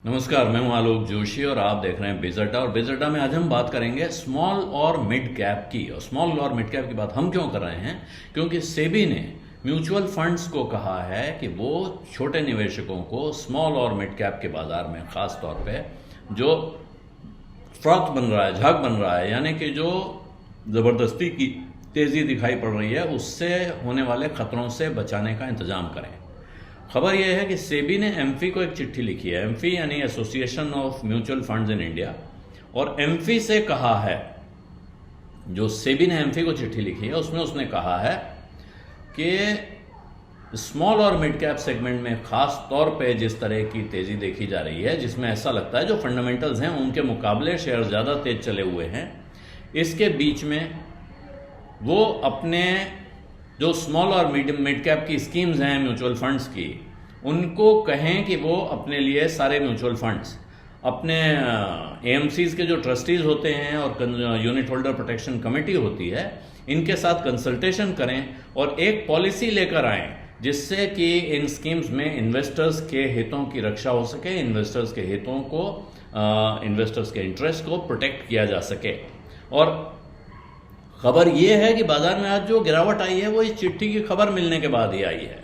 नमस्कार, मैं हूं आलोक जोशी और आप देख रहे हैं बिजटा। और बिजटा में आज हम बात करेंगे स्मॉल और मिड कैप की। और स्मॉल और मिड कैप की बात हम क्यों कर रहे हैं? क्योंकि सेबी ने म्यूचुअल फंड्स को कहा है कि वो छोटे निवेशकों को स्मॉल और मिड कैप के बाजार में खास तौर पे जो फ्रॉथ बन रहा है, झाग बन रहा है, यानी कि जो ज़बरदस्ती की तेज़ी दिखाई पड़ रही है, उससे होने वाले खतरों से बचाने का इंतजाम करें। खबर यह है कि सेबी ने एमफी को एक चिट्ठी लिखी है। एमफी यानी association of mutual funds in India. और एमफी से कहा है, जो सेबी ने एमफी को चिट्ठी लिखी है उसमें उसने कहा है कि स्मॉल और मिड कैप सेगमेंट में खास तौर पे जिस तरह की तेजी देखी जा रही है, जिसमें ऐसा लगता है जो फंडामेंटल्स हैं उनके मुकाबले शेयर ज़्यादा तेज चले हुए हैं, इसके बीच में वो अपने जो स्मॉल और मिड कैप की स्कीम्स हैं म्यूचुअल फंड्स की, उनको कहें कि वो अपने लिए सारे म्यूचुअल फंड्स अपने एएमसीज के जो ट्रस्टीज होते हैं और यूनिट होल्डर प्रोटेक्शन कमेटी होती है, इनके साथ कंसल्टेशन करें और एक पॉलिसी लेकर आएं जिससे कि इन स्कीम्स में इन्वेस्टर्स के हितों की रक्षा हो सके, इन्वेस्टर्स के हितों को, इन्वेस्टर्स के इंटरेस्ट को प्रोटेक्ट किया जा सके। और खबर यह है कि बाजार में आज जो गिरावट आई है वो इस चिट्ठी की खबर मिलने के बाद ही आई है।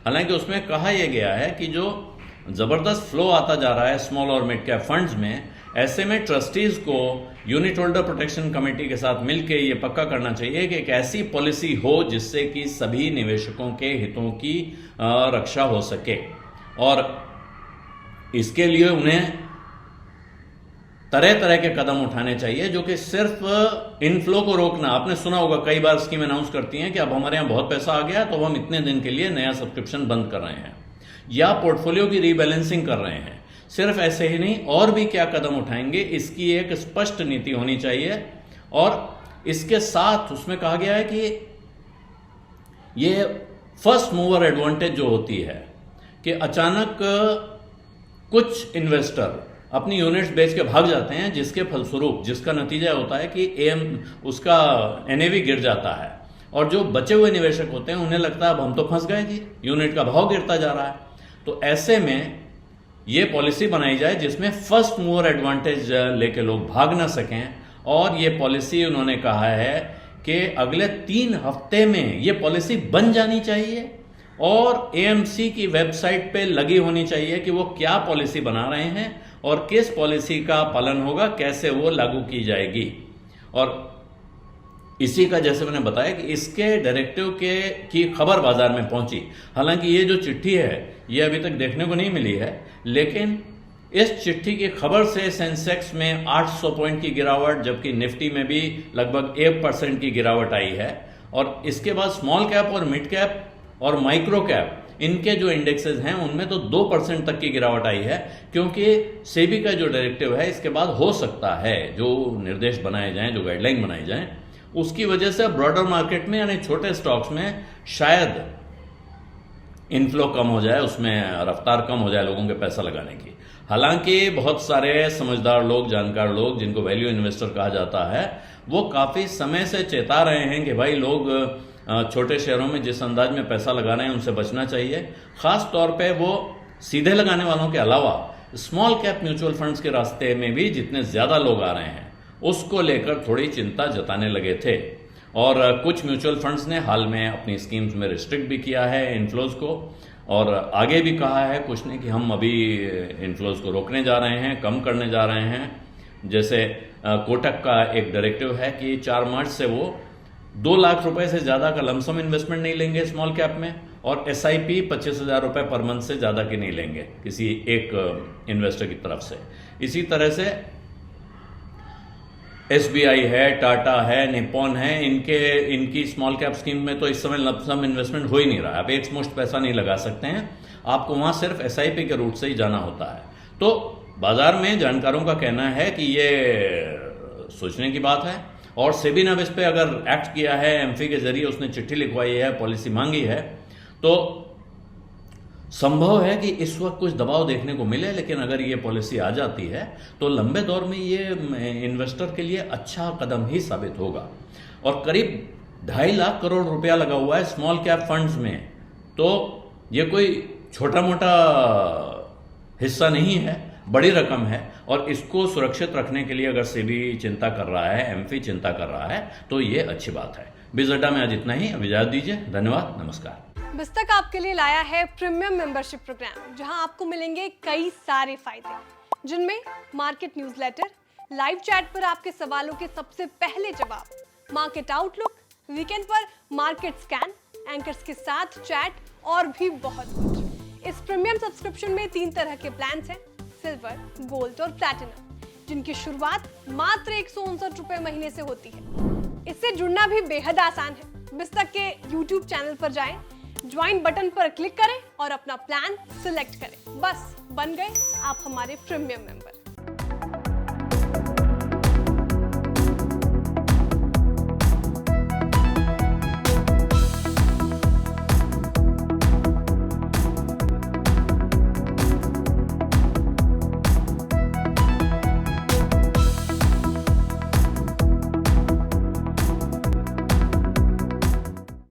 हालांकि उसमें कहा यह गया है कि जो जबरदस्त फ्लो आता जा रहा है स्मॉल और मिड कैप फंड्स में, ऐसे में ट्रस्टीज को यूनिट होल्डर प्रोटेक्शन कमेटी के साथ मिलकर ये पक्का करना चाहिए कि एक ऐसी पॉलिसी हो जिससे कि सभी निवेशकों के हितों की रक्षा हो सके। और इसके लिए उन्हें तरह तरह के कदम उठाने चाहिए, जो कि सिर्फ इनफ्लो को रोकना। आपने सुना होगा कई बार स्कीम अनाउंस करती हैं कि अब हमारे यहाँ बहुत पैसा आ गया तो हम इतने दिन के लिए नया सब्सक्रिप्शन बंद कर रहे हैं या पोर्टफोलियो की रीबैलेंसिंग कर रहे हैं। सिर्फ ऐसे ही नहीं, और भी क्या कदम उठाएंगे इसकी एक स्पष्ट नीति होनी चाहिए। और इसके साथ उसमें कहा गया है कि ये फर्स्ट मूवर एडवांटेज जो होती है कि अचानक कुछ इन्वेस्टर अपनी यूनिट्स बेच के भाग जाते हैं, जिसके फलस्वरूप जिसका नतीजा होता है कि उसका एनएवी गिर जाता है और जो बचे हुए निवेशक होते हैं उन्हें लगता है अब हम तो फंस गए जी, यूनिट का भाव गिरता जा रहा है। तो ऐसे में ये पॉलिसी बनाई जाए जिसमें फर्स्ट मूवर एडवांटेज लेके लोग भाग ना सकें। और ये पॉलिसी उन्होंने कहा है कि अगले 3 हफ्ते में ये पॉलिसी बन जानी चाहिए और एएमसी की वेबसाइट पे लगी होनी चाहिए कि वो क्या पॉलिसी बना रहे हैं और किस पॉलिसी का पालन होगा, कैसे वो लागू की जाएगी। और इसी का, जैसे मैंने बताया, कि इसके डायरेक्टिव की खबर बाजार में पहुंची। हालांकि ये जो चिट्ठी है ये अभी तक देखने को नहीं मिली है, लेकिन इस चिट्ठी की खबर से सेंसेक्स में 800 पॉइंट की गिरावट, जबकि निफ्टी में भी लगभग 1% की गिरावट आई है। और इसके बाद स्मॉल कैप और मिड कैप और माइक्रो कैप, इनके जो इंडेक्सेस हैं उनमें तो 2% तक की गिरावट आई है, क्योंकि सेबी का जो डायरेक्टिव है इसके बाद हो सकता है जो निर्देश बनाए जाएं, जो गाइडलाइन बनाई जाएं, उसकी वजह से ब्रॉडर मार्केट में यानी छोटे स्टॉक्स में शायद इनफ्लो कम हो जाए, उसमें रफ्तार कम हो जाए लोगों के पैसा लगाने की। हालांकि बहुत सारे समझदार लोग, जानकार लोग, जिनको वैल्यू इन्वेस्टर कहा जाता है, वो काफी समय से चेता रहे हैं कि भाई लोग छोटे शेयरों में जिस अंदाज में पैसा लगा रहे हैं उनसे बचना चाहिए। खास तौर पे वो सीधे लगाने वालों के अलावा स्मॉल कैप म्यूचुअल फंड्स के रास्ते में भी जितने ज्यादा लोग आ रहे हैं उसको लेकर थोड़ी चिंता जताने लगे थे। और कुछ म्यूचुअल फंड्स ने हाल में अपनी स्कीम्स में रिस्ट्रिक्ट भी किया है इनफ्लोज को, और आगे भी कहा है कुछ ने कि हम अभी इनफ्लोज को रोकने जा रहे हैं, कम करने जा रहे हैं। जैसे कोटक का एक डायरेक्टिव है कि 4 मार्च से वो 2 लाख रुपए से ज्यादा का लमसम इन्वेस्टमेंट नहीं लेंगे स्मॉल कैप में, और एसआईपी 25,000 रुपए पर मंथ से ज्यादा की नहीं लेंगे किसी एक इन्वेस्टर की तरफ से। इसी तरह से एसबीआई है, टाटा है, निप्पॉन है, इनकी स्मॉल कैप स्कीम में तो इस समय लमसम इन्वेस्टमेंट हो ही नहीं रहा है। आप एक मुश्त पैसा नहीं लगा सकते हैं, आपको वहां सिर्फ एसआईपी के रूट से ही जाना होता है। तो बाजार में जानकारों का कहना है कि ये सोचने की बात है। और सेबी ने अब इस पे अगर एक्ट किया है, एमफी के जरिए उसने चिट्ठी लिखवाई है, पॉलिसी मांगी है, तो संभव है कि इस वक्त कुछ दबाव देखने को मिले। लेकिन अगर ये पॉलिसी आ जाती है तो लंबे दौर में ये इन्वेस्टर के लिए अच्छा कदम ही साबित होगा। और करीब 2.5 लाख करोड़ रुपया लगा हुआ है स्मॉल कैप फंड्स में, तो ये कोई छोटा मोटा हिस्सा नहीं है। बड़ी रकम है और इसको सुरक्षित रखने के लिए अगर सेबी चिंता कर रहा है, एमफी चिंता कर रहा है, तो ये अच्छी बात है। बीज अड्डा में आज इतना ही। अब इजाजत दीजिए। धन्यवाद, नमस्कार। बिस्तक आपके लिए लाया है प्रीमियम मेंबरशिप प्रोग्राम, जहां आपको मिलेंगे कई सारे फायदे, जिनमें मार्केट न्यूज़लेटर, लाइव चैट पर आपके सवालों के सबसे पहले जवाब, मार्केट आउटलुक, वीकेंड पर मार्केट स्कैन, एंकर्स के साथ चैट और भी बहुत कुछ। इस प्रीमियम सब्सक्रिप्शन में 3 तरह के प्लान्स हैं, सिल्वर, गोल्ड और प्लैटिनम, जिनकी शुरुआत मात्र 159 रुपए महीने से होती है। इससे जुड़ना भी बेहद आसान है। बिस्तक के YouTube चैनल पर जाएं, ज्वाइन बटन पर क्लिक करें और अपना प्लान सिलेक्ट करें। बस बन गए आप हमारे प्रीमियम मेंबर।